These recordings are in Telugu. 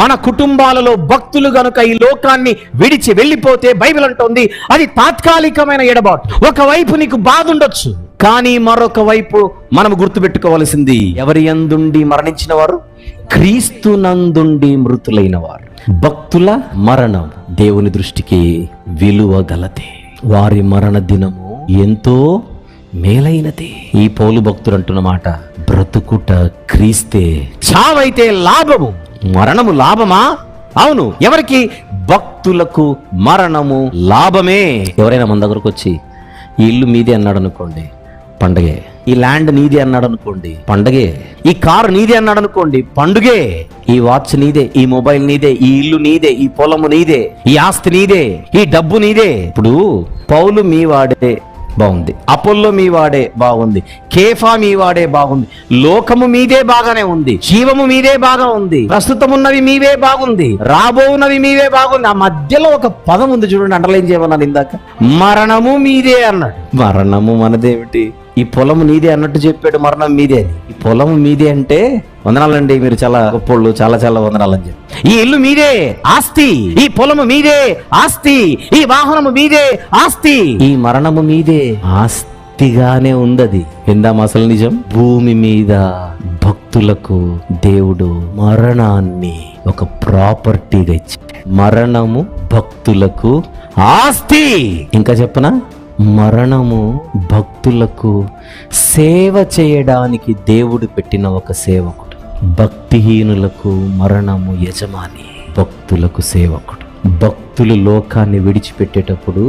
మన కుటుంబాలలో భక్తులు గనుక ఈ లోకాన్ని విడిచి వెళ్ళిపోతే బైబిల్ అంటోంది అది తాత్కాలికమైన ఎడబాటు. ఒకవైపు నీకు బాధ ఉండొచ్చు, కానీ మరొక వైపు మనం గుర్తుపెట్టుకోవాల్సింది, ఎవరి యందుండి మరణించిన వారు క్రీస్తునందుండి మృతులైన వారు. భక్తుల మరణం దేవుని దృష్టికి విలువ గలదే. వారి మరణ దినము ఎంతో మేలైనదే. ఈ పౌలు భక్తుడు అంటున్న మాట, బ్రతుకుట క్రీస్తే, చావైతే లాభము. మరణము లాభమా? అవును. ఎవరికి? భక్తులకు మరణము లాభమే. ఎవరైనా మన దగ్గరకు వచ్చి ఈ ఇల్లు మీదే అన్నాడు అనుకోండి, పండగే. ఈ ల్యాండ్ నీదే అన్నాడు అనుకోండి, పండగే. ఈ కారు నీదే అన్నాడు అనుకోండి, పండుగే. ఈ వాచ్ నీదే, ఈ మొబైల్ నీదే, ఈ ఇల్లు నీదే, ఈ పొలము నీదే, ఈ ఆస్తి నీదే, ఈ డబ్బు నీదే. ఇప్పుడు పౌలు మీ వాడే బాగుంది, అపోల్లో మీ వాడే బాగుంది, కేఫా మీ వాడే బాగుంది, లోకము మీదే బాగానే ఉంది, జీవము మీదే బాగా ఉంది, ప్రస్తుతం ఉన్నవి మీవే బాగుంది, రాబోన్నవి మీవే బాగుంది. ఆ మధ్యలో ఒక పదం ఉంది చూడండి, అండర్లైన్ చేయమన్నాను ఇందాక, మరణము మీదే అన్నాడు. మరణము మనదేమిటి? ఈ పొలము నీదే అన్నట్టు చెప్పాడు, మరణం మీదే అని. ఈ పొలము మీదే అంటే వందనాలండి, మీరు చాలా గొప్పోళ్ళు, చాలా చాలా వందనాలని చెప్పి. ఈ ఇల్లు మీదే ఆస్తి, ఈ పొలము మీదే ఆస్తి, ఈ వాహనము మీదే ఆస్తి, ఈ మరణము మీదే ఆస్తిగానే ఉందది. విందాం అసలు నిజం. భూమి మీద భక్తులకు దేవుడు మరణాన్ని ఒక ప్రాపర్టీగా ఇచ్చాడు. మరణము భక్తులకు ఆస్తి. ఇంకా చెప్పనా, మరణము భక్తులకు సేవ చేయడానికి దేవుడు పెట్టిన ఒక సేవకుడు. భక్తిహీనులకు మరణము యజమాని, భక్తులకు సేవకుడు. భక్తులు లోకాన్ని విడిచిపెట్టేటప్పుడు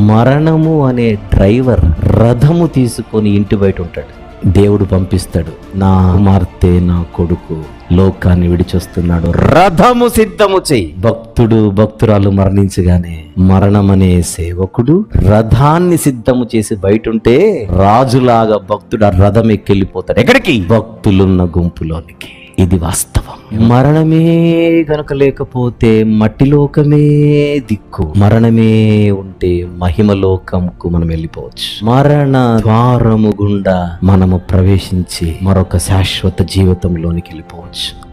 మరణము అనే డ్రైవర్ రథము తీసుకొని ఇంటి బయట ఉంటాడు. దేవుడు పంపిస్తాడు, నా కుమార్తె నా కొడుకు లోకాన్ని విడిచొస్తున్నాడు, రథము సిద్ధము చెయ్యి. భక్తుడు భక్తురాలు మరణించగానే మరణం అనే సేవకుడు రథాన్ని సిద్ధము చేసి బయట ఉంటే రాజులాగా భక్తుడు ఆ రథం ఎక్కెళ్ళిపోతాడు. ఎక్కడికి? భక్తులున్న గుంపులోనికి. ఇది వాస్తవం. మరణమే గనుక లేకపోతే మట్టిలోకమే దిక్కు, మరణమే ఉంటే మహిమలోకంకు మనం వెళ్ళిపోవచ్చు. మరణ ద్వారము గుండా మనము ప్రవేశించి మరొక శాశ్వత జీవితంలోనికి వెళ్ళిపోవచ్చు.